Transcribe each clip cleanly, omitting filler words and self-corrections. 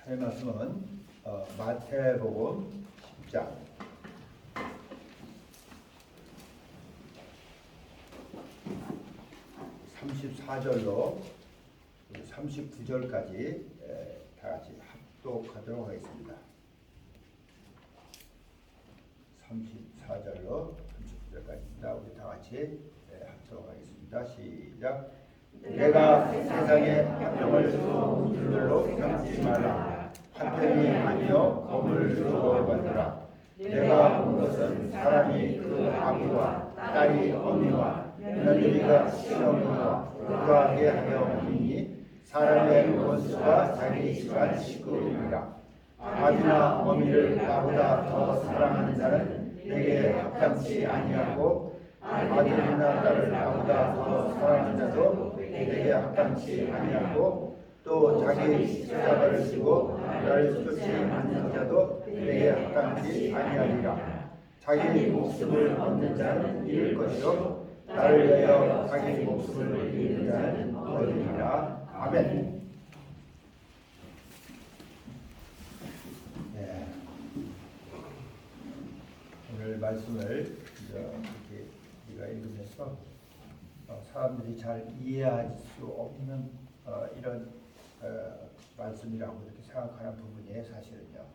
할 말씀은 마태복음 10장 34절로 39절까지 다 같이 합독하도록 하겠습니다. 34절로 39절까지입니다. 우리 다 같이 합독 하겠습니다. 시작. 내가 세상에 화평을 주는 줄로 생각지 말라. 화평이 아니요 검을 주고 받으라. 내가 온 것은 사람이 그 아비와 딸이 어미와 며느리가 시어머니와 불화하게 하려 오니 사람의 원수가 자기 집안 식구이니라. 아비나 어미를 나보다 더 사랑하는 자는 내게 합당치 아니하고 아들이나 딸을 나보다 더 사랑하는 자도 내게 합당치 아니하고 또 자기 십자가를 지고 나를 쫓지 않는 자도 내게 합당치 아니하리라. 자기 목숨을 얻는 자는 잃을 것이요 나를 위하여 자기 목숨을 잃는 자는 얻으리라. 아멘. 네. 오늘 말씀을 이렇게 우리가 읽으면서 사람들이 잘 이해할 수 없는 이런 말씀이라고 이렇게 생각하는 부분이 사실은요.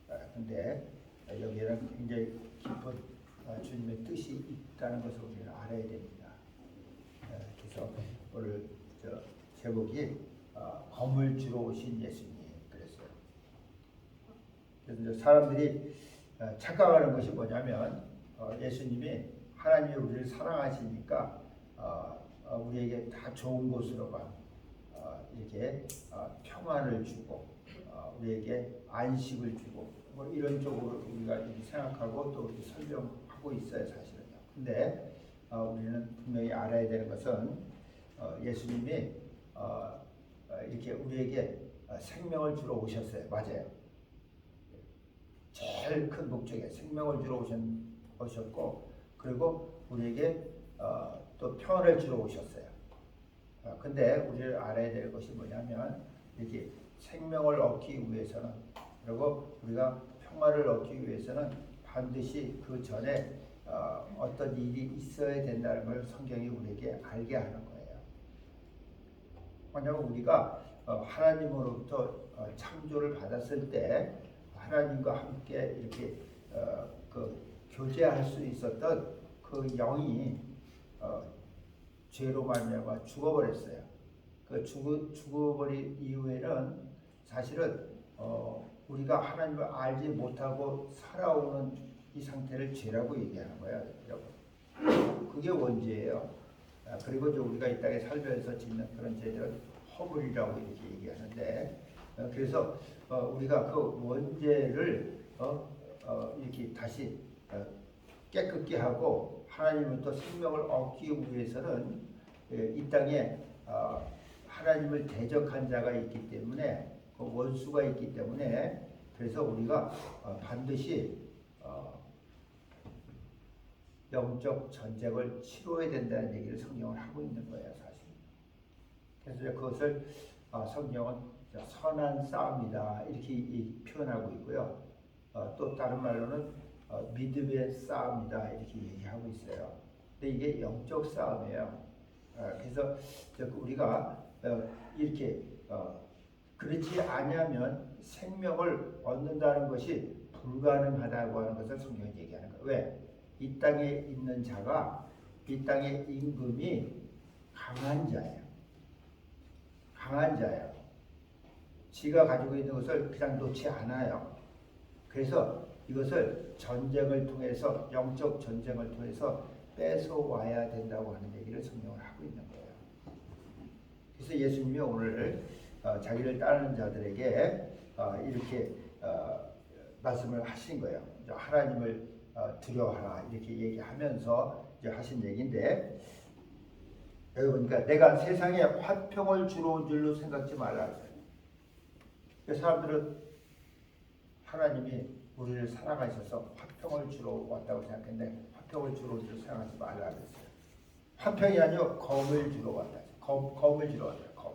그런데 여기에는 굉장히 깊은 주님의 뜻이 있다는 것을 우리는 알아야 됩니다. 그래서 오늘 제목이 검을 쥐러 오신 예수님 그랬어요. 그래서 사람들이 착각하는 것이 뭐냐면 예수님이 하나님이 우리를 사랑하시니까 우리에게 다 좋은 곳으로만 이렇게 평안을 주고 우리에게 안식을 주고 뭐 이런 쪽으로 우리가 이렇게 생각하고 또 이렇게 설명하고 있어요 사실은요. 근데 우리는 분명히 알아야 되는 것은 예수님이 이렇게 우리에게 생명을 주러 오셨어요. 맞아요. 제일 큰 목적이 생명을 주러 오셨고 그리고 우리에게 또 평안을 주러 오셨어요. 근데 우리를 알아야 될 것이 뭐냐면 이렇게 생명을 얻기 위해서는 그리고 우리가 평화를 얻기 위해서는 반드시 그 전에 어떤 일이 있어야 된다는 걸 성경이 우리에게 알게 하는 거예요. 왜냐하면 우리가 하나님으로부터 창조를 받았을 때 하나님과 함께 이렇게 교제할 수 있었던 그 영이 죄로 말미암아 죽어버렸어요. 그 죽어버린 이후에는 사실은 우리가 하나님을 알지 못하고 살아오는 이 상태를 죄라고 얘기하는 거예요, 여러분. 그게 원죄예요. 그리고 이제 우리가 이 땅에 살면서 짓는 그런 죄들은 허물이라고 이렇게 얘기하는데, 그래서 우리가 그 원죄를 이렇게 다시 깨끗게 하고 하나님으로부터 생명을 얻기 위해서는 이 땅에 하나님을 대적한 자가 있기 때문에 그 원수가 있기 때문에 그래서 우리가 반드시 영적 전쟁을 치러야 된다는 얘기를 성경은 하고 있는 거예요 사실. 그래서 그것을 성경은 선한 싸움이다 이렇게 표현하고 있고요. 또 다른 말로는 믿음의 싸움이다 이렇게 얘기하고 있어요. 근데 이게 영적 싸움이에요. 그래서 우리가 이렇게 그렇지 않으면 생명을 얻는다는 것이 불가능하다고 하는 것을 성경이 얘기하는 거예요. 왜? 이 땅에 있는 자가 이 땅의 임금이 강한 자예요. 강한 자예요. 지가 가지고 있는 것을 그냥 놓지 않아요. 그래서 이것을 전쟁을 통해서 영적 전쟁을 통해서 뺏어와야 된다고 하는 얘기를 성경을 하고 있는 거예요. 그래서 예수님이 오늘 자기를 따르는 자들에게 이렇게 말씀을 하신 거예요. 하나님을 두려워하라 이렇게 얘기하면서 이제 하신 얘기인데 여기 보니까 내가 세상에 화평을 주러 온 줄로 생각지 말라. 사람들은 하나님이 우리를 사랑하셔서 화평을 주러 왔다고 생각했는데 화평을 주러 온 줄 생각하지 말라 그랬어요. 화평이 아니요 검을 주러 왔다. 검을 주러 왔다. 검.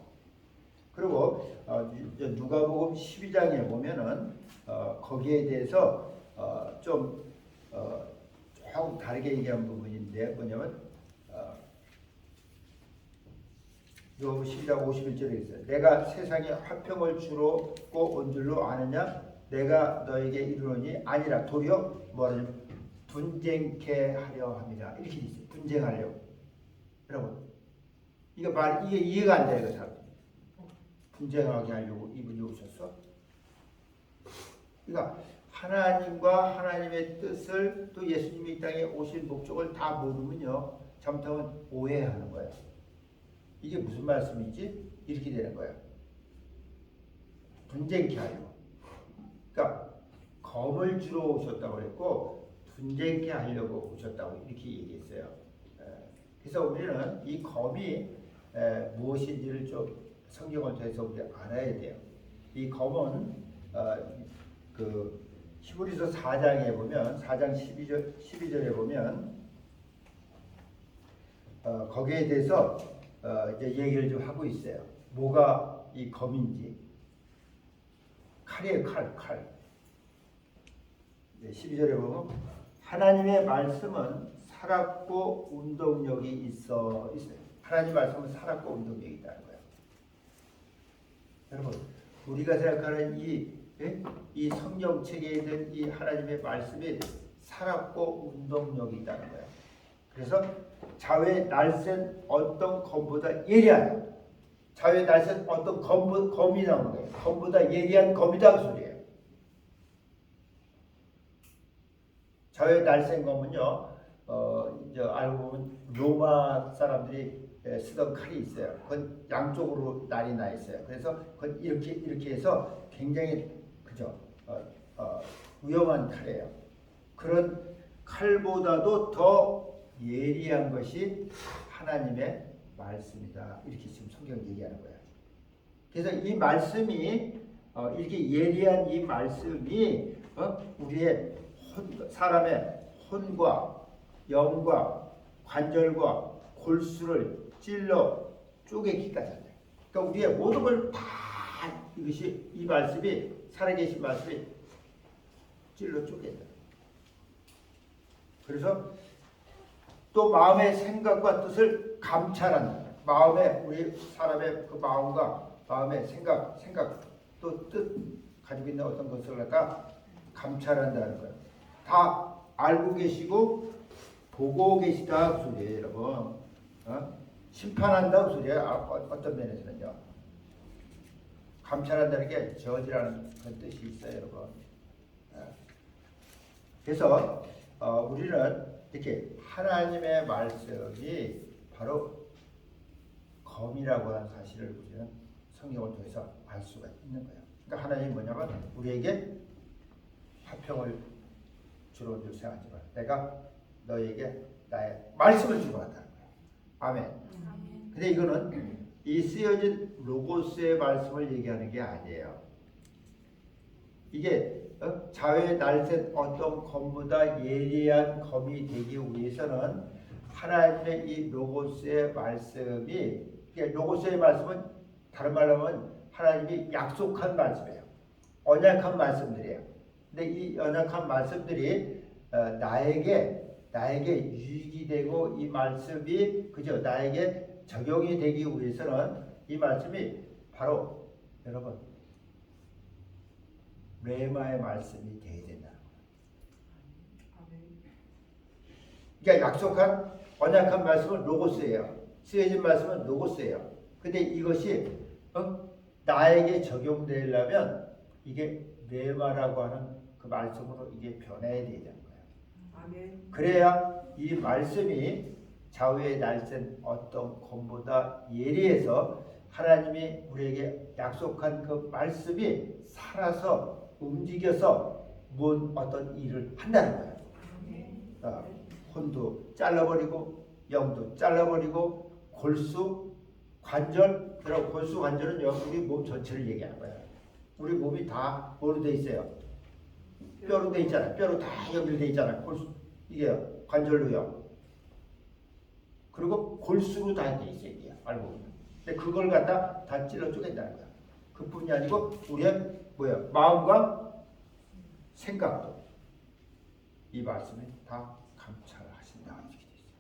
그리고 누가복음 12장에 보면은 거기에 대해서 좀 조금 다르게 얘기한 부분인데 뭐냐면 누가복음 12장 51절에 있어요. 내가 세상에 화평을 주러 온 줄로 아느냐? 내가 너에게 이르노니 아니라 도리어 뭐라냐면 분쟁케 하려 합니다. 이렇게 돼 있어요. 분쟁하려고. 여러분 이게 이해가 안 돼요. 그 사람. 분쟁하게 하려고 이분이 오셨어. 그러니까 하나님과 하나님의 뜻을 또 예수님이 이 땅에 오신 목적을 다 모르면요. 잘못하면 오해하는 거예요. 이게 무슨 말씀이지? 이렇게 되는 거예요. 분쟁케 하려고. 그러니까 검을 주러 오셨다고 그랬고 분쟁케 하려고 오셨다고 이렇게 얘기했어요. 그래서 우리는 이 검이 무엇인지를 좀 성경을 통해서 우리 알아야 돼요. 이 검은 그 히브리서 4장에 보면 4장 12절에 보면 거기에 대해서 이제 얘기를 좀 하고 있어요. 뭐가 이 검인지. 칼이에요, 칼. 12절에 보면 하나님의 말씀은 살았고 운동력이 있어요. 하나님 말씀은 살았고 운동력이 있다는 거예요. 여러분, 우리가 생각하는 이 성경책에 있는 이 하나님의 말씀이 살았고 운동력이 있다는 거예요. 그래서 자외 날쌘 어떤 검보다 예리한, 자외 날쌘 어떤 검이 나오는 거예요. 검보다 예리한 검이다 그 소리예요. 자외 날쌘 검은요, 이제 알고 보면 로마 사람들이 쓰던 칼이 있어요. 그건 양쪽으로 날이 나 있어요. 그래서 그건 이렇게 해서 굉장히 위험한 칼이에요. 그런 칼보다도 더 예리한 것이 하나님의 말씀이다. 이렇게 지금 성경이 얘기하는 거예요. 그래서 이 말씀이 이렇게 예리한 이 말씀이 우리의 사람의 혼과 영과 관절과 골수를 찔러 쪼개기까지 한다. 그러니까 우리의 모든 걸 다 이것이 이 말씀이 살아계신 말씀이 찔러 쪼갠다. 그래서 또 마음의 생각과 뜻을 감찰한다. 마음의 우리 사람의 그 마음과 마음의 생각 또 뜻 가지고 있는 어떤 것을 갖다 감찰한다는 거예요. 다 알고 계시고 보고 계시다 그 소리예요, 여러분. 심판한다 그 소리예요. 어떤 면에서는요. 감찰한다는 게 저지라는 그런 뜻이 있어요, 여러분. 그래서 우리는 이렇게 하나님의 말씀이 바로 검이라고 하는 사실을 우리는 성경을 통해서 알 수가 있는 거예요. 그러니까 하나님이 뭐냐면 우리에게 화평을 주러 온 줄 생각하지 마라. 내가 너에게 나의 말씀을 주고 왔다는 거예요. 아멘. 근데 이거는 이 쓰여진 로고스의 말씀을 얘기하는 게 아니에요. 이게 자외 날쌘 어떤 검보다 예리한 검이 되기 위해서는 하나님의 이 로고스의 말씀이, 로고스의 말씀은 다른 말로 하면 하나님이 약속한 말씀이에요. 언약한 말씀들이에요. 근데 이 언약한 말씀들이 나에게 유익이 되고 이 말씀이 나에게 적용이 되기 위해서는 이 말씀이 바로 여러분 레마의 말씀이 되어야 된다는 거예요. 그러니까 약속한 언약한 말씀은 로고스예요. 쓰여진 말씀은 로고스예요. 근데 이것이 나에게 적용되려면 이게 레마라고 하는 그 말씀으로 이게 변해야 되는 거예요. 아멘. 그래야 이 말씀이 좌우에 날쌘 어떤 검보다 예리해서 하나님이 우리에게 약속한 그 말씀이 살아서 움직여서 어떤 일을 한다는 거예요. 혼도 잘라버리고 영도 잘라버리고 골수 관절, 골수 관절은요 우리 몸 전체를 얘기하는 거예요. 우리 몸이 다 뭐로 돼 있어요? 뼈로 돼 있잖아요. 뼈로 다 연결돼 있잖아요. 골수, 이게 관절로요. 그리고 골수로 다 돼 있어요. 이게 알고 보면. 근데 그걸 갖다 다 찔러 쪼갠다는 거야. 그뿐이 아니고 우리의 뭐야? 마음과 생각도 이 말씀이 다 감찰하신다 이렇게 돼 있어요.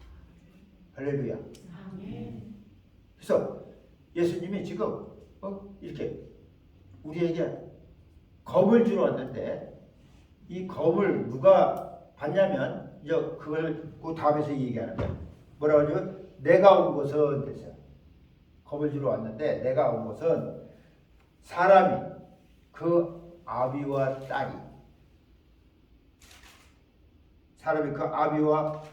할렐루야. 그래서 예수님이 지금 이렇게 우리에게 검을 주러 왔는데 이 검을 누가 받냐면 이제 그걸 그 다음에서 얘기하는 거야. 뭐라고 하죠? 내가 온 것은 됐어요. 검을 주러 왔는데 내가 온 것은 사람이 그 아비와 딸이 사람이 그 아비와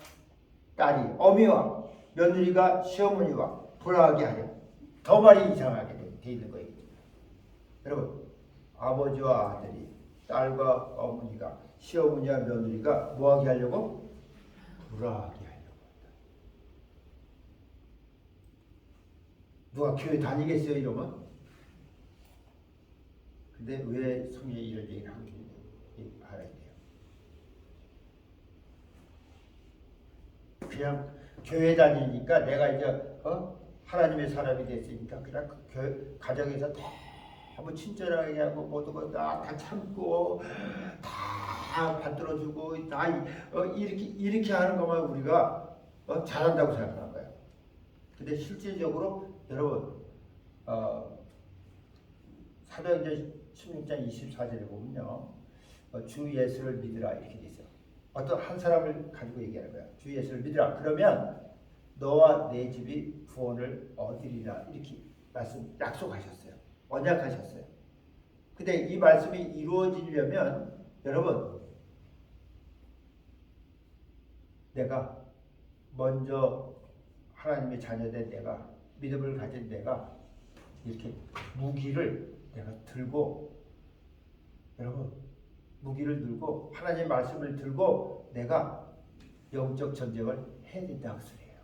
딸이 어미와 며느리가 시어머니와 불화하게 하려. 더 말이 이상하게 돼 있는 거예요. 여러분 아버지와 아들이 딸과 어머니가 시어머니와 며느리가 뭐하게 하려고? 불화하게 하려고 한다. 누가 교회 다니겠어요 이러면? 근데 왜 성경이 이런 얘기를 하고 있는지 알아야 돼요. 그냥 교회 다니니까 내가 이제 하나님의 사람이 됐으니까 그냥 가정에서 너무 친절하게 하고 모든 거 다 참고 다 받들어주고 다 이렇게 하는 것만 우리가 잘한다고 생각하는 거예요. 근데 실질적으로 여러분 사도행전 16장 24절에 보면요. 주 예수를 믿으라 이렇게 돼 있어요. 어떤 한 사람을 가지고 얘기하는 거야. 주 예수를 믿으라. 그러면 너와 내 집이 구원을 얻으리라 이렇게 약속하셨어요. 언약하셨어요. 근데 이 말씀이 이루어지려면 여러분 내가 먼저 하나님의 자녀된 내가 믿음을 가진 내가 이렇게 무기를 내가 들고 여러분 무기를 들고 하나님의 말씀을 들고 내가 영적 전쟁을 해야 된다고 소리예요.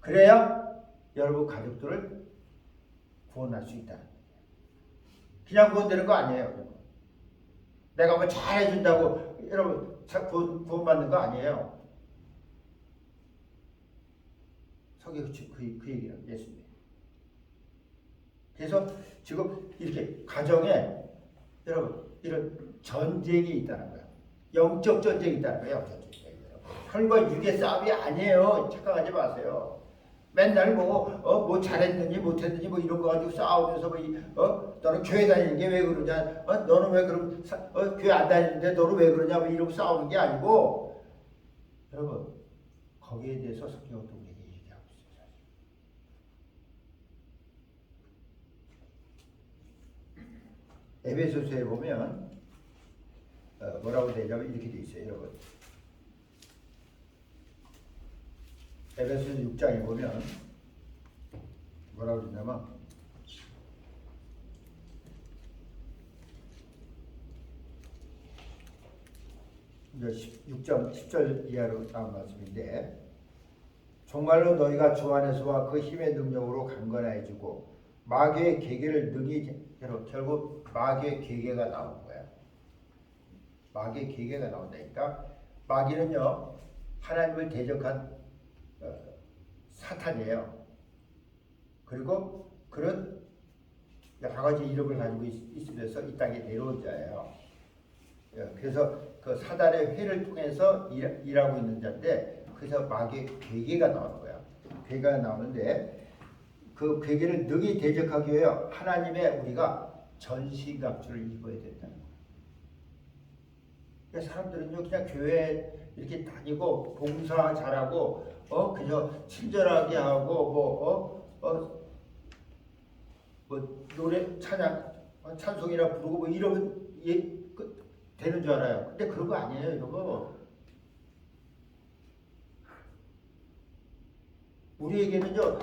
그래야 여러분 가족들을 구원할 수 있다. 그냥 구원되는 거 아니에요. 내가 뭐 잘해준다고 여러분 구원받는 거 아니에요. 성경 그 얘기예요. 예수님. 그래서 지금 이렇게 가정에 여러분 이런 전쟁이 있다는 거예요. 영적 전쟁이 있다는 거예요. 혈과 육의 싸움이 아니에요. 착각하지 마세요. 맨날 뭐 잘했느니 못했느니 뭐 이런 거 가지고 싸우면서 너는 교회 다니는 게 왜 그러냐? 너는 왜 그럼 교회 안 다니는데 너는 왜 그러냐? 뭐 이러고 싸우는 게 아니고 여러분 거기에 대해서 성경은 또 우리에게 얘기하고 있어요. 에베소서에 보면 뭐라고 되냐면 이렇게 돼 있어요, 여러분. 에베소서 6장에 보면 뭐라고 그러냐면 이제 6장 10절 이하로 나온 말씀인데 정말로 너희가 주 안에서와 그 힘의 능력으로 강건해지고 마귀의 계계를 능히 결국 마귀의 계계가 나오는 거야. 마귀의 계계가 나온다니까 마귀는요 하나님을 대적한 사탄이에요. 그리고 그런 여러 가지 이름을 가지고 있으면서 이 땅에 내려온 자예요. 그래서 그 사단의 회를 통해서 일하고 있는 자인데 그래서 마귀의 괴계가 나오는 거야. 괴계가 나오는데 그 괴계를 능히 대적하기 위해 하나님의 우리가 전신갑주를 입어야 된다는 거야. 그러니까 사람들은요 그냥 교회 이렇게 다니고 봉사 잘하고 그저 친절하게 하고 뭐 노래 찬송이나 부르고 뭐 이러면 되는 줄 알아요. 근데 그런 거 아니에요, 이거. 우리에게는요,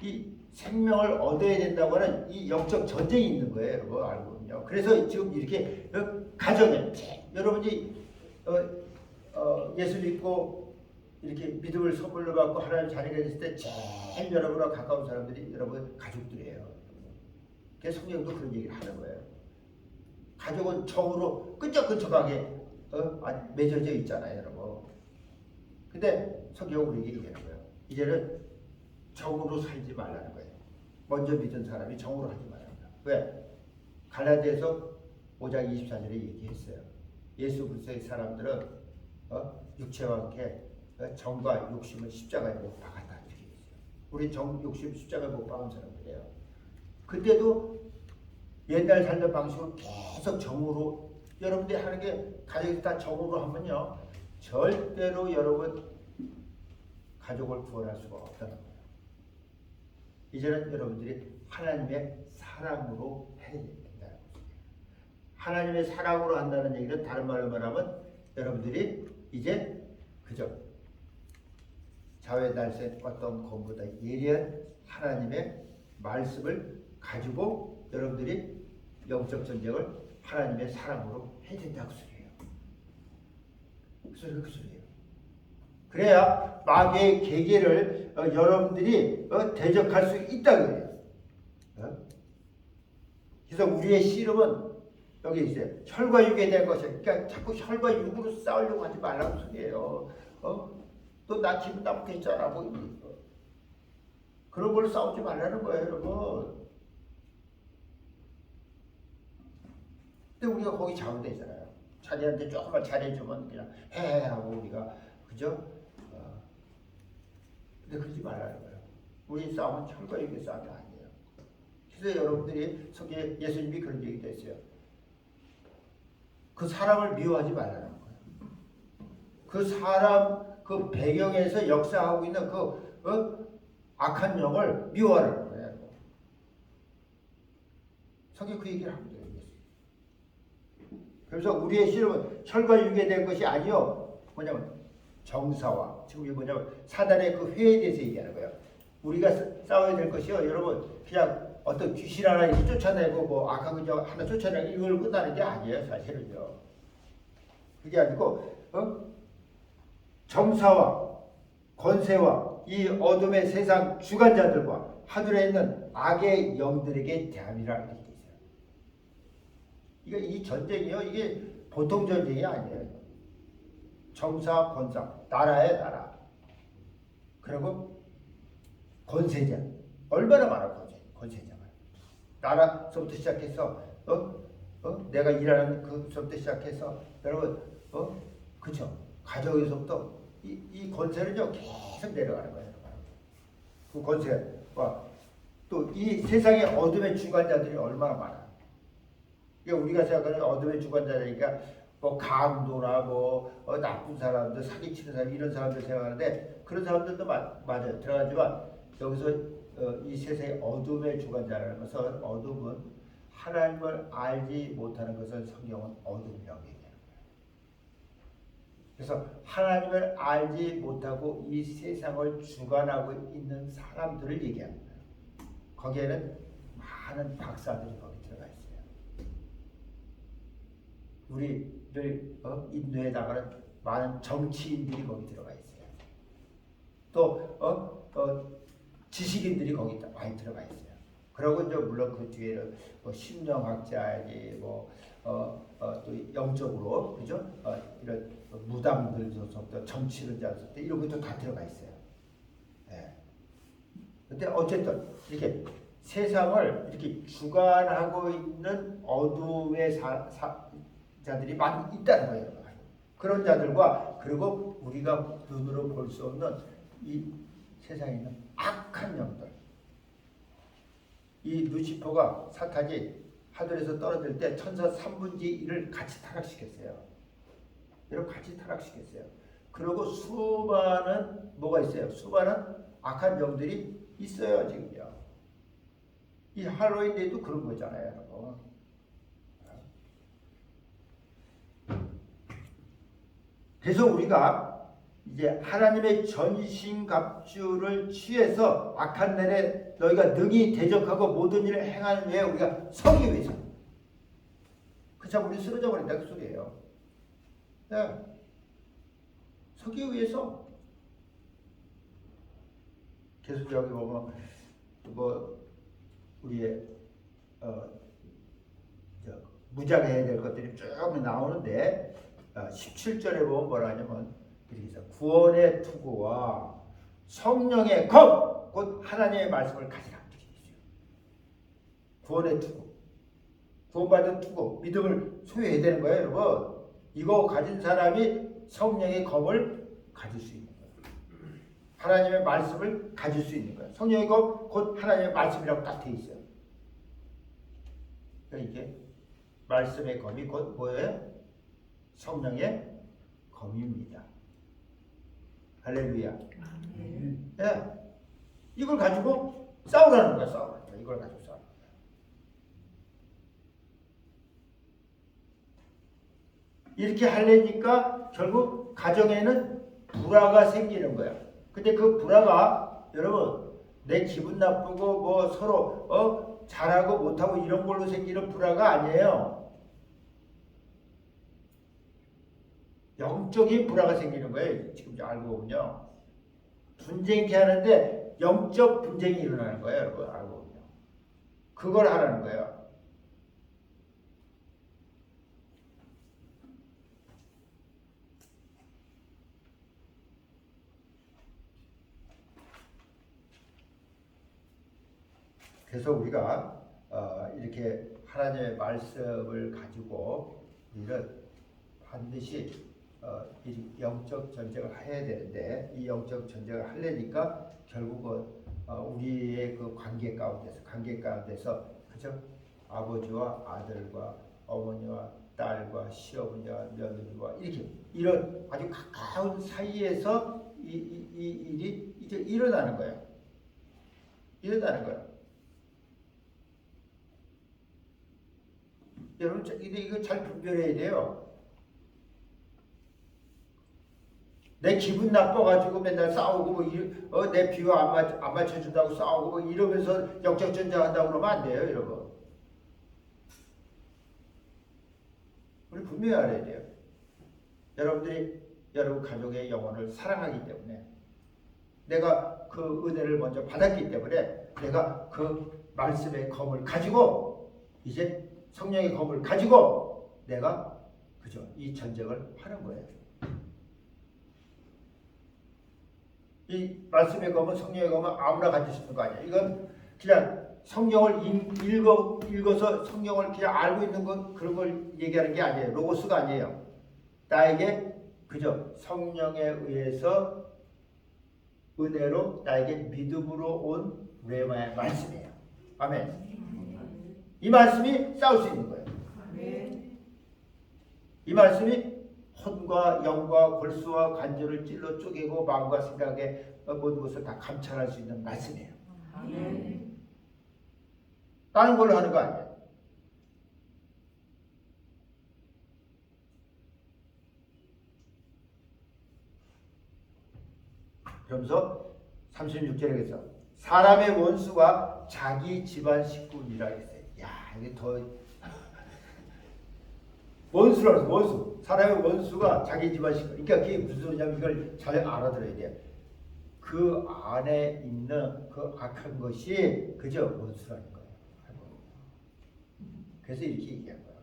이 생명을 얻어야 된다고 하는 이 영적 전쟁이 있는 거예요, 여러분 알고요. 그래서 지금 이렇게 가정에 여러분이 예수 믿고 이렇게 믿음을 선물로 받고 하나님 자녀가 됐을 때 제일 여러분과 가까운 사람들이 여러분 가족들이에요. 그래서 성경도 그런 얘기를 하는 거예요. 가족은 정으로 끈적끈적하게 맺어져 있잖아요, 여러분. 근데 성경은 우리에게 얘기하는 거예요. 이제는 정으로 살지 말라는 거예요. 먼저 믿은 사람이 정으로 하지 말라는 거예요. 왜? 갈라디아서 5장 24절에 얘기했어요. 예수 그리스도의 사람들은 육체와 함께 정과 욕심을 십자가에 못 박았다 이렇게 했어요. 우리 정, 욕심 십자가에 못 박은 사람들이에요. 그때도 옛날 살던 방식으로 계속 정으로 여러분들이 하는 게 가족이 다 정으로 하면요 절대로 여러분 가족을 구원할 수가 없다는 거예요. 이제는 여러분들이 하나님의 사랑으로 해야 된다는 거죠. 하나님의 사랑으로 한다는 얘기는 다른 말로 말하면 여러분들이 이제 그저 자외 날쌘 어떤 검보다 예리한 하나님의 말씀을 가지고 여러분들이 영적 전쟁을 하나님의 사랑으로 해야 된다고 소리예요. 그 소리예요. 그래야 마귀의 계계를 여러분들이 대적할 수 있다고 해요. 그래서 우리의 씨름은 여기 있어요. 혈과 육에 대한 것이에요. 그러니까 자꾸 혈과 육으로 싸우려고 하지 말라고 소리예요. 또 나 기분 나쁘게 했잖아. 뭐 그런 걸로 싸우지 말라는 거예요, 여러분. 근데 우리가 거기 잘못되잖아요. 자기한테 조금만 잘해주면 그냥 해 하고 우리가 그죠? 근데 그러지 말라는 거예요. 우리 싸움은 혈과 육의 싸움이 아니에요. 그래서 여러분들이 속에 예수님이 그런 얘기도 했어요. 그 사람을 미워하지 말라는 거예요. 그 사람 그 배경에서 역사하고 있는 그 악한 영을 미워하라는 거예요. 성경 그 얘기를 하고 있어요. 그래서 우리의 씨름은 혈과 육에 대한 것이 아니요. 뭐냐면 정사와 지금 이게 뭐냐면 사단의 그 회에 대해서 얘기하는 거예요. 우리가 싸워야 될 것이요. 여러분 그냥 어떤 귀신 하나 쫓아내고 뭐 악한 거 하나 쫓아내고 이걸 끝나는 게 아니에요. 사실은요. 그게 아니고 정사와 권세와 이 어둠의 세상 주관자들과 하늘에 있는 악의 영들에게 대함이라 이렇게 돼 있어요. 이 전쟁이요. 이게 보통 전쟁이 아니에요. 정사, 권사, 나라의 나라. 그리고 권세자. 얼마나 많아 권세자가. 나라서부터 시작해서 내가 일하는 그서부터 시작해서 여러분 그쵸? 가정에서부터 이 권세는요 계속 내려가는 거예요. 그 권세와 또 이 세상의 어둠의 주관자들이 얼마나 많아. 그러니까 우리가 생각하는 어둠의 주관자니까 뭐 강도나 뭐 나쁜 사람들, 사기치는 사람 이런 사람들 생각하는데 그런 사람들도 맞아요. 들어가지만 여기서 이 세상의 어둠의 주관자라는 것은 어둠은 하나님을 알지 못하는 것을 성경은 어둠이라고 얘기해요. 그래서 하나님을 알지 못하고 이 세상을 주관하고 있는 사람들을 얘기하는 거예요. 거기에는 많은 박사들이 거기 들어가 있어요. 우리를 인도해 나가는 많은 정치인들이 거기 들어가 있어요. 또 지식인들이 거기 많이 들어가 있어요. 그리고 이제 물론 그 뒤에는 뭐 심령학자니 또 영적으로 그죠? 이런 무당들로부터 정치론자로부터 이런 것도 다 들어가 있어요. 예. 근데 어쨌든 이렇게 세상을 이렇게 주관하고 있는 어둠의 자들이 많이 있다는 거예요. 그런 자들과 그리고 우리가 눈으로 볼 수 없는 이 세상에 있는 악한 영들. 이 루시퍼가 사탄이 하늘에서 떨어질 때 천사 3분의 1을 같이 타락시켰어요. 이렇게 같이 타락시켰어요. 그리고 수많은 뭐가 있어요? 수많은 악한 영들이 있어요 지금요. 이 할로윈데이도 그런 거잖아요. 그래서 우리가 이제 하나님의 전신갑주를 취해서 악한 날에 너희가 능히 대적하고 모든 일을 행하는 후에 우리가 서기 위해서. 그참 우리 쓰러져 버린다 그 소리예요. 네. 서기 위해서. 계속 여기 보면 뭐 우리의 무장해야 될 것들이 쭉 나오는데 17절에 보면 뭐라 하냐면 구원의 투구와 성령의 검, 곧 하나님의 말씀을 가지라 이렇게 되죠. 구원의 투구, 구원받은 투구, 믿음을 소유해야 되는 거예요, 여러분. 이거 가진 사람이 성령의 검을 가질 수 있는 거예요. 하나님의 말씀을 가질 수 있는 거예요. 성령의 검, 곧 하나님의 말씀이라고 딱 돼 있어요. 그러니까 이게 말씀의 검이 곧 뭐예요? 성령의 검입니다. 할렐루야. 예. 이걸 가지고 싸우라는 거야, 싸우라는 거야. 이걸 가지고 싸우라는 거야. 이렇게 하려니까 결국 가정에는 불화가 생기는 거야. 근데 그 불화가 여러분 내 기분 나쁘고 뭐 서로 잘하고 못하고 이런 걸로 생기는 불화가 아니에요. 영적인 불화가 생기는 거예요. 지금 알고 보면요. 분쟁케 하는데 영적 분쟁이 일어나는 거예요. 여러분 알고 보면. 그걸 하라는 거예요. 그래서 우리가 이렇게 하나님의 말씀을 가지고 우리는 반드시 이 영적 전쟁을 해야 되는데 이 영적 전쟁을 하려니까 결국은 우리의 그 관계 가운데서 그죠? 아버지와 아들과 어머니와 딸과 시어머니와 며느리와 이렇게 이런 아주 가까운 사이에서 이 일이 이제 일어나는 거예요. 일어나는 거예요. 여러분 이거 잘 분별해야 돼요. 내 기분 나빠가지고 맨날 싸우고 내 비유 안 맞춰준다고 싸우고 뭐 이러면서 영적 전쟁한다고 그러면 안 돼요, 여러분. 우리 분명히 알아야 돼요. 여러분들이 여러분 가족의 영혼을 사랑하기 때문에 내가 그 은혜를 먼저 받았기 때문에 내가 그 말씀의 검을 가지고 이제 성령의 검을 가지고 내가 그죠? 이 전쟁을 하는 거예요. 이 말씀의 검은 성령의 검은 아무나 가질 수 있는 거 아니야. 이건 그냥 성경을 읽어서 성경을 그냥 알고 있는 건 그런 걸 얘기하는 게 아니에요. 로고스가 아니에요. 나에게 그죠? 성령에 의해서 은혜로 나에게 믿음으로 온 레마의 말씀이에요. 아멘. 이 말씀이 싸울 수 있는 거예요. 이 말씀이 혼과 영과 골수와 관절을 찔러 쪼개고 마음과 생각의 모든 것을 다 감찰할 수 있는 말씀이에요. 다른 걸로 하는 거 아니에요. 그러면서 36절에 그래서 사람의 원수가 자기 집안 식구니라 했어요. 야, 이게 더 원수라서 원수. 사람의 원수가 자기 집안 식구. 그러니까 그게 무슨 소리냐면 이걸 잘 알아들어야 돼요. 그 안에 있는 그 악한 것이 그저 원수라는 거예요. 그래서 이렇게 얘기한 거예요.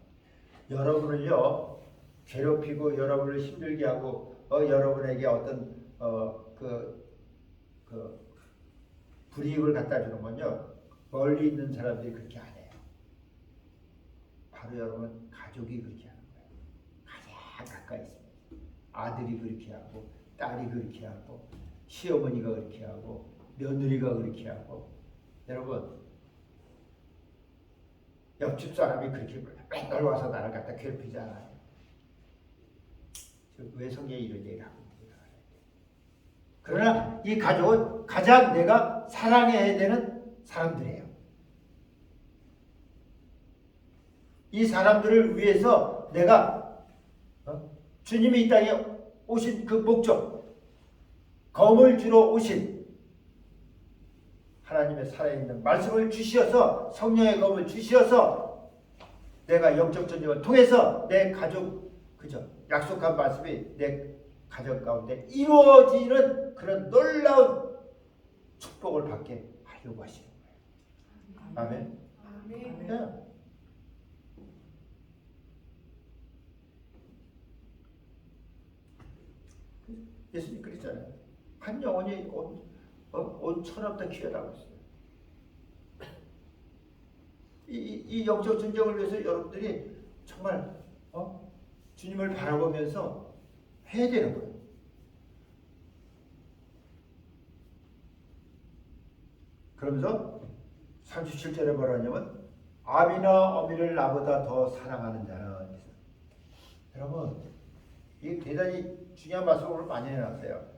여러분을요 괴롭히고 여러분을 힘들게 하고 여러분에게 어떤 불이익을 갖다 주는 건요 멀리 있는 사람들이 그렇게 안 해요. 바로 여러분 가족이 그렇게 하는 거예요. 가장 가까이 있습니다. 아들이 그렇게 하고 딸이 그렇게 하고 시어머니가 그렇게 하고 며느리가 그렇게 하고 여러분 옆집 사람이 그렇게 맨날 와서 나를 갖다 괴롭히잖아요. 왜 성경이 이런 얘기를 하고 있는지 알아야 돼요. 그러나 이 가족은 가장 내가 사랑해야 되는 사람들이에요. 이 사람들을 위해서 내가 주님이 이 땅에 오신 그 목적, 검을 주러 오신 하나님의 살아있는 말씀을 주시어서 성령의 검을 주시어서 내가 영적 전쟁을 통해서 내 가족 그죠? 약속한 말씀이 내 가정 가운데 이루어지는 그런 놀라운 축복을 받게 하려고 하시는 거예요. 아멘. 아멘. 네. 예수님 그랬잖아요. 한 영혼이 온 천하보다 귀하다고 했어요. 이 영적 전쟁을 위해서 여러분들이 정말 주님을 바라보면서 해야 되는 거예요. 그러면서 37절에 뭐라 하냐면 아비나 어미를 나보다 더 사랑하는 자는, 여러분 이게 대단히 중요한 말씀을 오늘 많이 해놨어요.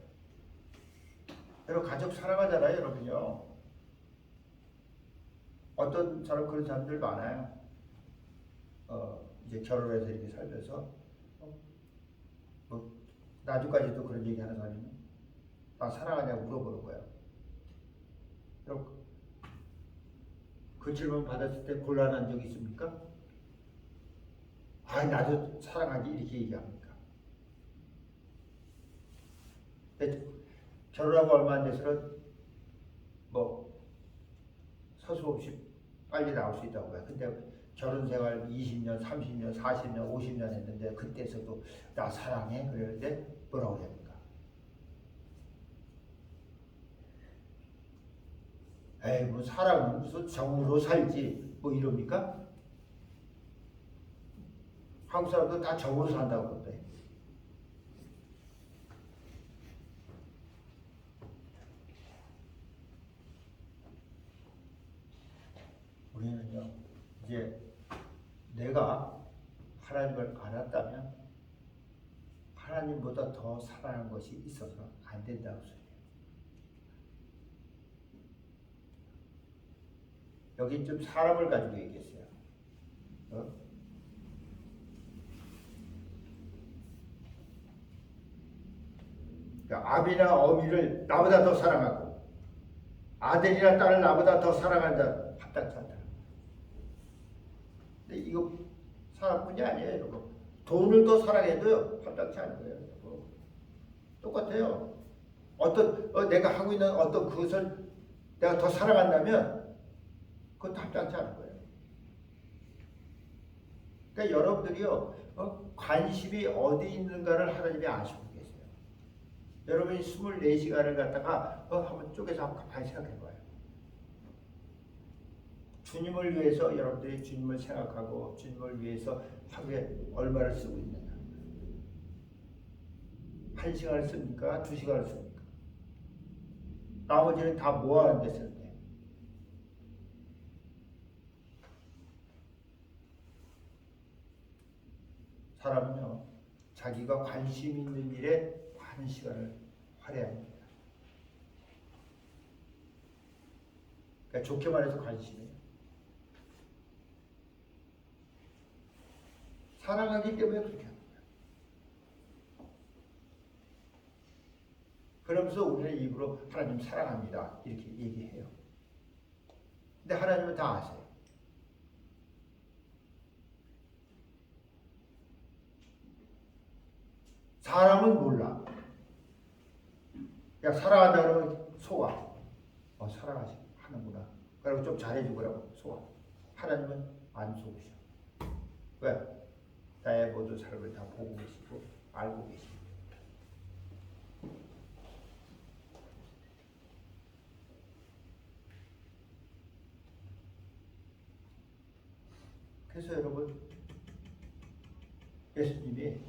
여러분 가족 사랑하잖아요, 여러분요. 어떤 사람 그런 사람들 많아요. 이제 결혼해서 이렇게 살면서 뭐 나중까지도 그런 얘기하는 사람이 나 사랑하냐고 물어보는 거예요. 여러분 그 질문 받았을 때 곤란한 적 있습니까? 아 나도 사랑하지 이렇게 얘기합니까? 근데 결혼하고 얼마 안 돼서는 뭐 서슴없이 빨리 나올 수 있다고 해요. 근데 결혼 생활 20년, 30년, 40년, 50년 했는데 그때서도 나 사랑해? 그러는데 뭐라고 해야 됩니까? 에이 뭐 사랑은 무슨 정으로 살지 뭐 이럽니까? 한국 사람도 다 정으로 산다고 그러대. 우리는요 이제 내가 하나님을 알았다면 하나님보다 더 사랑하는 것이 있어서 안 된다고 소리예요. 여기 좀 사람을 가지고 얘기했어요. 그러니까 아비나 어미를 나보다 더 사랑하고 아들이나 딸을 나보다 더 사랑하는 자 합당치 않다. 근데 이거 사람뿐이 아니에요, 여러분. 돈을 더 사랑해도요 합당치 않은 거예요. 똑같아요. 내가 하고 있는 어떤 그것을 내가 더 사랑한다면 그것도 합당치 않은 거예요. 그러니까 여러분들이요 관심이 어디 있는가를 하나님이 아시고 계세요. 여러분이 24시간을 갖다가 한번 쪼개서 한번 가만히 생각해 봐요. 주님을 위해서 여러분들이 주님을 생각하고 주님을 위해서 하루에 얼마를 쓰고 있느냐. 1시간을 씁니까? 2시간을 씁니까? 나머지는 다 모아놓은 데 쓰는데. 사람은요 자기가 관심 있는 일에 많은 시간을 할애합니다. 그러니까 좋게 말해서 관심이에요. 사랑하기 때문에 그렇게 하는 거예요. 그러면서 우리는 입으로 하나님 사랑합니다 이렇게 얘기해요. 근데 하나님은 다 아세요. 사람은 몰라. 그냥 사랑한다 그러면 속아. 사랑하는구나. 그리고 좀 잘해주고 그러고 속아. 하나님은 안 속으셔. 왜? 나의 모든 삶을 다 보고 계시고 알고 계시고. 그래서 여러분 예수님이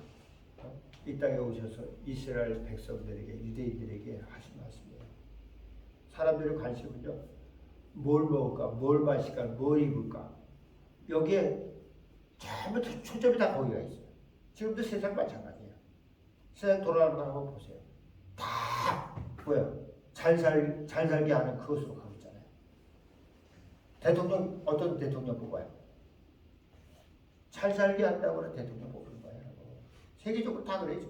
이 땅에 오셔서 이스라엘 백성들에게 유대인들에게 하신 말씀이에요. 사람들의 관심은요 뭘 먹을까, 뭘 마실까, 뭘 입을까 여기에 전부 초점이 다 거기가 있어요. 지금도 세상 마찬가지예요. 세상 돌아가는 거 한번 보세요. 다 뭐예요? 잘 살게 하는 그것으로 가고 있잖아요. 대통령 어떤 대통령 뽑아요? 잘 살게 한다고는 대통령 뽑는 거예요. 세계적으로 다 그래요.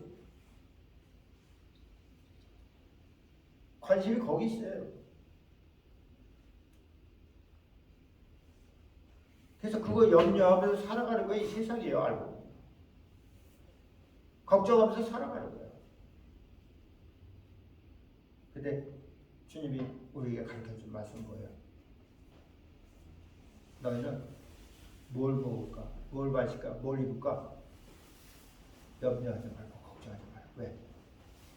관심이 거기 있어요. 그래서 그거 염려하면서 살아가는 거예요. 이 세상이에요. 알고. 걱정하면서 살아가는 거예요. 근데 주님이 우리에게 가르쳐준 말씀은 뭐예요? 너희는 뭘 먹을까? 뭘 마실까? 뭘 입을까? 염려하지 말고 걱정하지 말고. 왜?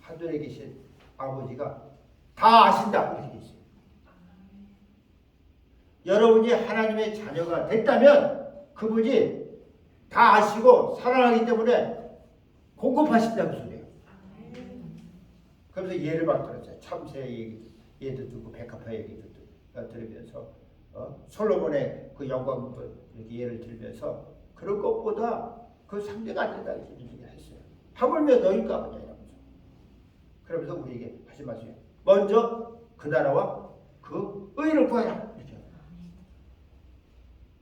하늘에 계신 아버지가 다 아신다 이렇게 돼 있어요. 여러분이 하나님의 자녀가 됐다면 그분이 다 아시고 사랑하기 때문에 공급하신다는 소리예요. 그러면서 예를 막 들었어요. 참새 얘기도 듣고 백합화 얘기도 들으면서 솔로몬의 그 영광도 이렇게 예를 들면서 그런 것보다 그 상대가 안 된다 이렇게 얘기했어요. 하물며 너희가 뭐냐 이러면서. 그러면서 우리에게 하지 마세요. 먼저 그 나라와 그 의를 구하라. 이렇게.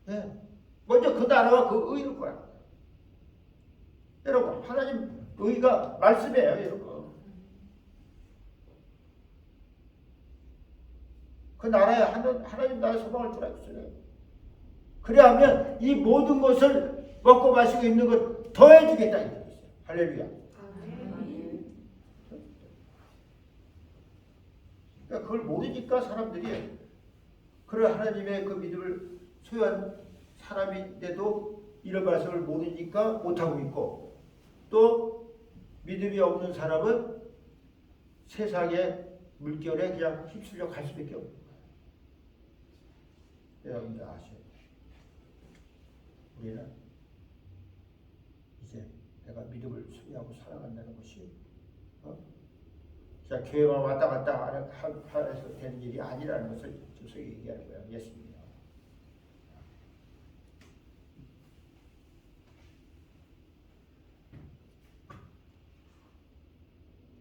네. 먼저 그 나라와 그 의를 구하라. 여러분 하나님 의가 말씀이에요, 여러분. 그 나라에 하나님 나라의 소망을 주라 했어요. 그래야하면 이 모든 것을 먹고 마시고 입는 것 더해주겠다 이렇게 했어요. 할렐루야. 그러니까 그걸 모르니까 사람들이 그런 하나님의 그 믿음을 소유한 사람인데도 이런 말씀을 모르니까 못하고 있고, 또 믿음이 없는 사람은 세상의 물결에 그냥 휩쓸려 갈 수밖에 없는 거예요. 여러분들 아셔야 돼요. 우리는 이제 내가 믿음을 소유하고 살아간다는 것이 그냥 교회만 왔다 갔다 해서 되는 일이 아니라는 것을 주석이 얘기하는 거예요. 예수님이.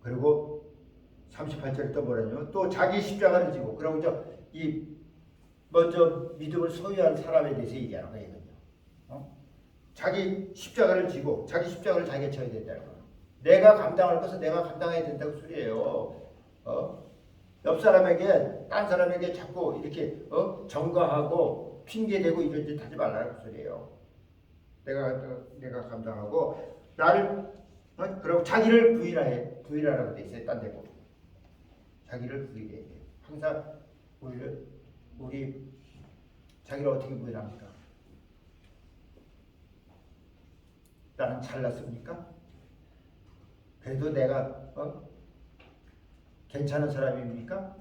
그리고 38절에 또 뭐라냐면 또 자기 십자가를 지고, 그러고 먼저 믿음을 소유한 사람에 대해서 얘기하는 거예요. 자기 십자가를 지고 자기 십자가를 자기가 져야 된다는 거예요. 내가 감당할 것은 내가 감당해야 된다고 소리예요. 옆 사람에게 딴 사람에게 자꾸 이렇게 전가하고 핑계대고 이런 짓 하지 말라는 소리예요. 내가 감당하고 나를 그리고 자기를 부인하라고 돼 있어요. 딴 데고 자기를 부인해야 돼요. 항상 우리 자기를 어떻게 부인합니까? 나는 잘났습니까? 그래도 내가 괜찮은 사람입니까?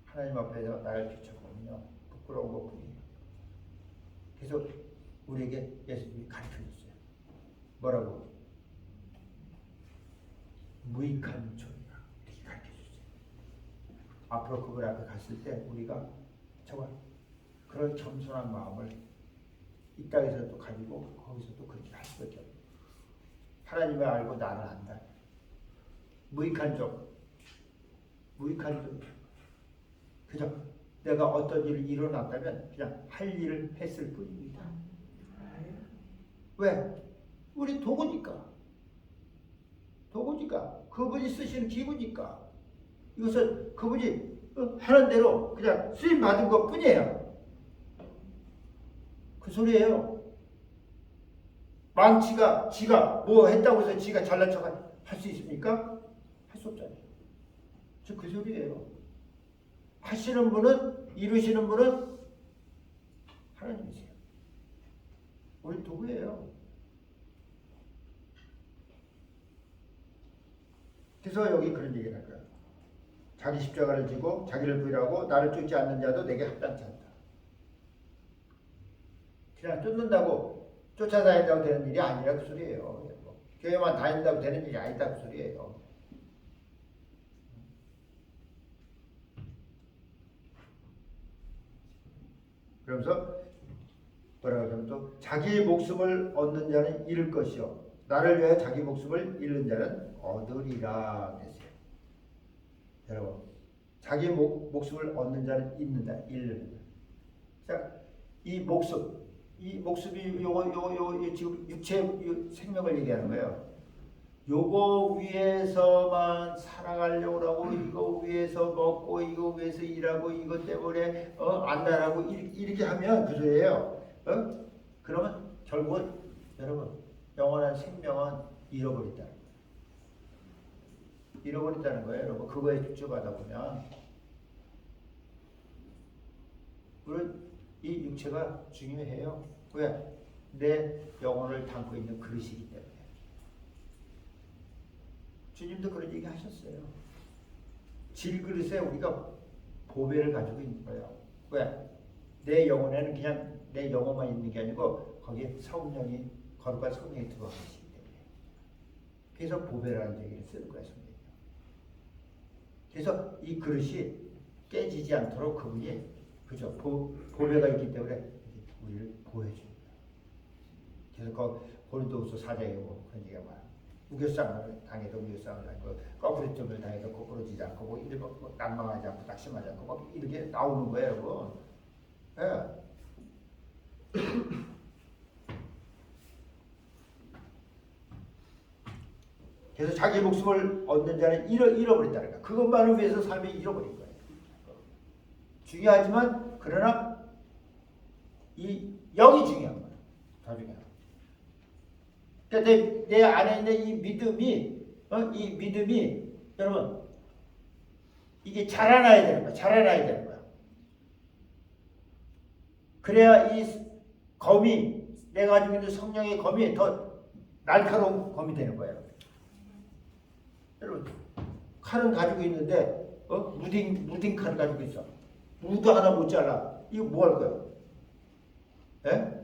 하나님 앞에서 나를 비춰보면요 부끄러운 것뿐이에요. 그래서 우리에게 예수님이 가르쳐줬어요. 뭐라고? 무익한 존이라 이렇게 가르쳐줬어요. 앞으로 그분 앞에 갔을 때 우리가 정말 그런 겸손한 마음을 이 땅에서도 가지고 거기서도 그렇게 할 수밖에 없어요. 하나님을 알고 나를 안다. 무익한 종. 그죠? 내가 어떤 일을 일어났다면 그냥 할 일을 했을 뿐입니다. 왜? 우리 도구니까. 그분이 쓰시는 기구니까. 이것은 그분이 하는 대로 그냥 쓰임 받은 것 뿐이에요. 그 소리예요. 망치가 지가 뭐 했다고 해서 지가 잘난 척 할 수 있습니까? 할 수 없잖아요. 그 소리예요. 하시는 분은, 이루시는 분은 하나님이세요. 우리 도구예요. 그래서 여기 그런 얘기를 할 거야. 자기 십자가를 지고 자기를 부인하고 나를 쫓지 않는 자도 내게 합당치 않다. 그냥 쫓아다닌다고 되는 일이 아니라 그 소리예요. 교회만 다닌다고 되는 일이 아니다 그 소리예요. 그러면서 뭐라고 하면 또 자기 목숨을 얻는 자는 잃을 것이요 나를 위하여 자기 목숨을 잃는 자는 얻으리라 했어요. 여러분 자기 목숨을 얻는 자는 잃는 자, 이 목숨이 요거 지금 육체 생명을 얘기하는 거예요. 요거 위해서만 살아가려고 하고 이거 위해서 먹고 이거 위해서 일하고 이것 때문에 안달하고 이렇게 하면 그 소리예요. 그러면 결국은 여러분 영원한 생명은 잃어버린다는 거예요. 여러분 그거에 집중하다 보면 물론 이 육체가 중요해요. 왜? 내 영혼을 담고 있는 그릇이기 때문에. 주님도 그런 얘기 하셨어요. 질그릇에 우리가 보배를 가지고 있는 거예요. 왜? 내 영혼에는 그냥 내 영혼만 있는 게 아니고 거기에 성령이 거룩한 성령이 들어가 계시기 때문에 그래서 보배라는 얘기를 쓰는 거예요. 성령이. 그래서 이 그릇이 깨지지 않도록 그분이 그죠? 보배가 있기 때문에 우리를 보호해줍니다. 그래서 고린도후서 4장에 보면 그런 얘기가 많아요. 우겨싸움을 당해도 우겨싸움을 하고 거꾸로점을 당해도 거꾸로지지 않고 뭐 난망하지 않고 낙심하지 않고 막 이렇게 나오는 거예요, 여러분. 예. 그래서 자기 목숨을 얻는 자는 잃어버린다는 거야. 그것만을 위해서 삶이 잃어버린 거예요. 중요하지만 그러나 이 영이 중요한 거야. 더 중요한 거야. 그러니까 내 안에 있는 이 믿음이 여러분 이게 자라나야 되는 거야. 자라나야 되는 거야. 그래야 이 검이 내가 가지고 있는 성령의 검이 더 날카로운 검이 되는 거예요. 여러분 칼은 가지고 있는데 무딘 칼을 가지고 있어. 무도 하나 못 잘라. 이거 뭐 할 거야? 예?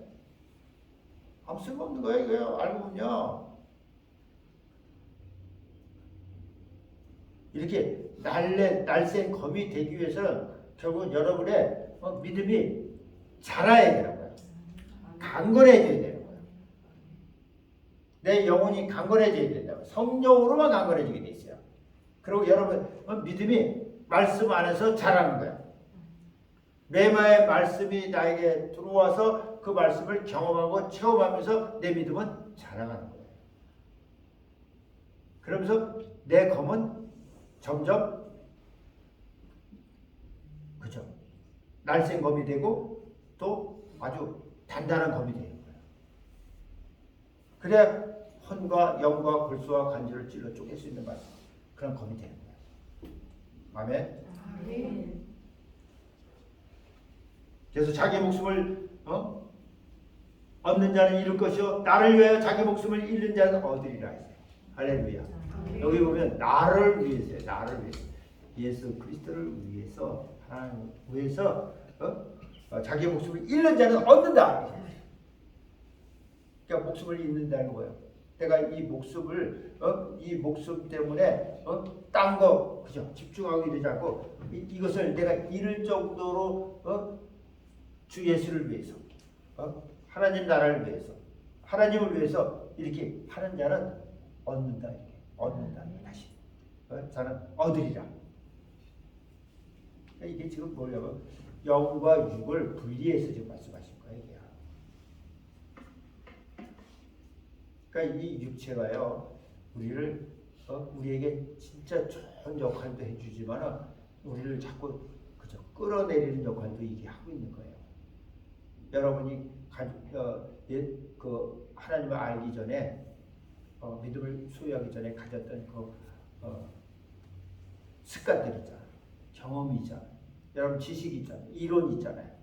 아무 쓸모없는 거예요. 이거요. 알고 보면요. 이렇게 날쌘 검이 되기 위해서는 결국은 여러분의 믿음이 자라야 되는 거예요. 강건해져야 되는 거예요. 내 영혼이 강건해져야 된다고. 성령으로만 강건해지게 돼 있어요. 그리고 여러분 믿음이 말씀 안에서 자라는 거예요. 매마의 말씀이 나에게 들어와서 그 말씀을 경험하고 체험하면서 내 믿음은 자라가는 거예요. 그러면서 내 검은 점점 그죠? 날쌘 검이 되고 또 아주 단단한 검이 되는 거예요. 그래야 혼과 영과 골수와 관절을 찔러 쪼갤 수 있는 말씀 그런 검이 되는 거예요. 아멘. 아멘. 그래서 자기 목숨을 얻는 자는 잃을 것이요 나를 위하여 자기 목숨을 잃는 자는 얻으리라 했어요. 할렐루야. 여기 보면 나를 위해서요. 나를 위해서. 예수 그리스도를 위해서 하나님 위해서 자기 목숨을 잃는 자는 얻는다. 그러니까 목숨을 잃는다는 거예요. 내가 이 목숨을 이 목숨 때문에 딴 거 그죠? 집중하고 이러지 않고 이것을 내가 잃을 정도로 주 예수를 위해서 하나님 나라를 위해서 하나님을 위해서 이렇게 하는 자는 얻는다. 이렇게 얻는다. 다시 저는 얻으리라. 이게 지금 뭐냐면 영과 육을 분리해서 지금 말씀하신 거예요. 이게. 그러니까 이 육체가요 우리를 우리에게 진짜 좋은 역할도 해주지만 우리를 자꾸 그저 끌어내리는 역할도 이게 하고 있는 거예요. 여러분이 그 하나님을 알기 전에 믿음을 소유하기 전에 가졌던 그 습관들 있잖아요. 경험이 있잖아요. 여러분 지식이 있잖아요. 이론이 있잖아요.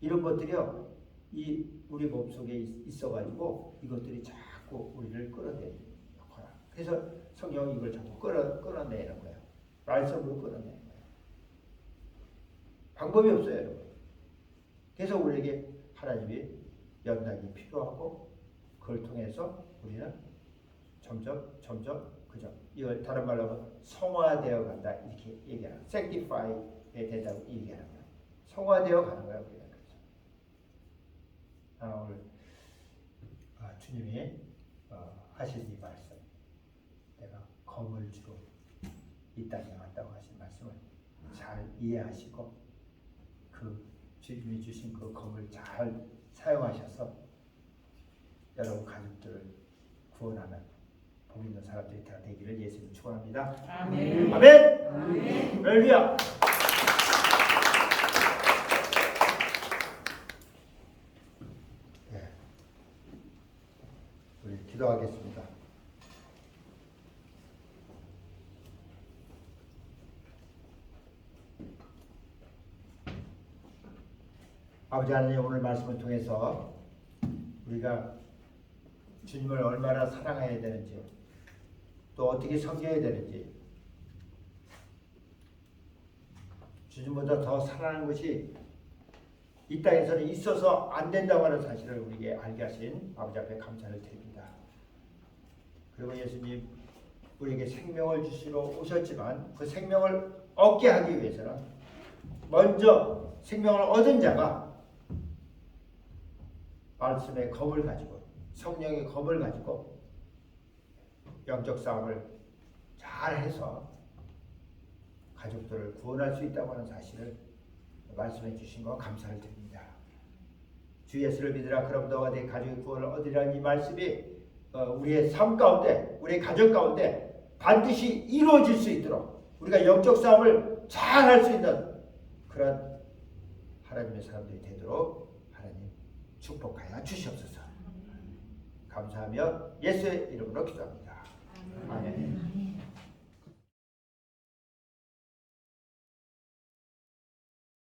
이런 것들이요 이 우리 몸속에 있어가지고 이것들이 자꾸 우리를 끌어내리는 역할. 그래서 성경이 이걸 자꾸 끌어내는 거예요. 말씀으로 끌어내는 거예요. 방법이 없어요, 여러분. 그래서 우리에게 하나님의 연단이 필요하고 그걸 통해서 우리는 점점 그죠? 이걸 다른 말로 하면 성화되어 간다 이렇게 얘기하는 sanctify 된다고 얘기하는 거예요. 성화되어 가는 거예요, 우리가. 오늘 주님이 하신 이 말씀, 내가 검을 주로 이 땅에 왔다고 하신 말씀을 잘 이해하시고 그 주님이 주신 그 검을 잘 사용하셔서 여러분 가족들을 구원하는 복 있는 사람들이 다 되기를 예수님 축원합니다. 아멘. 아멘. 아멘. 할렐루야. 네. 우리 기도하겠습니다. 아버지 하나님 오늘 말씀을 통해서 우리가 주님을 얼마나 사랑해야 되는지 또 어떻게 섬겨야 되는지 주님보다 더 사랑하는 것이 이 땅에서는 있어서 안 된다고 하는 사실을 우리에게 알게 하신 아버지 앞에 감사를 드립니다. 그리고 예수님 우리에게 생명을 주시러 오셨지만 그 생명을 얻게 하기 위해서는 먼저 생명을 얻은 자가 말씀의 검을 가지고 성령의 검을 가지고 영적 싸움을 잘해서 가족들을 구원할 수 있다고 하는 사실을 말씀해 주신 거 감사를 드립니다. 주 예수를 믿으라 그럼 너가 내 가족의 구원을 얻으리라는 이 말씀이 우리의 삶 가운데 우리의 가정 가운데 반드시 이루어질 수 있도록 우리가 영적 싸움을 잘 할 수 있는 그런 하나님의 사람들이 되도록 하나님 축복하여 주시옵소서. 감사하며 예수의 이름으로 기도합니다. 아멘.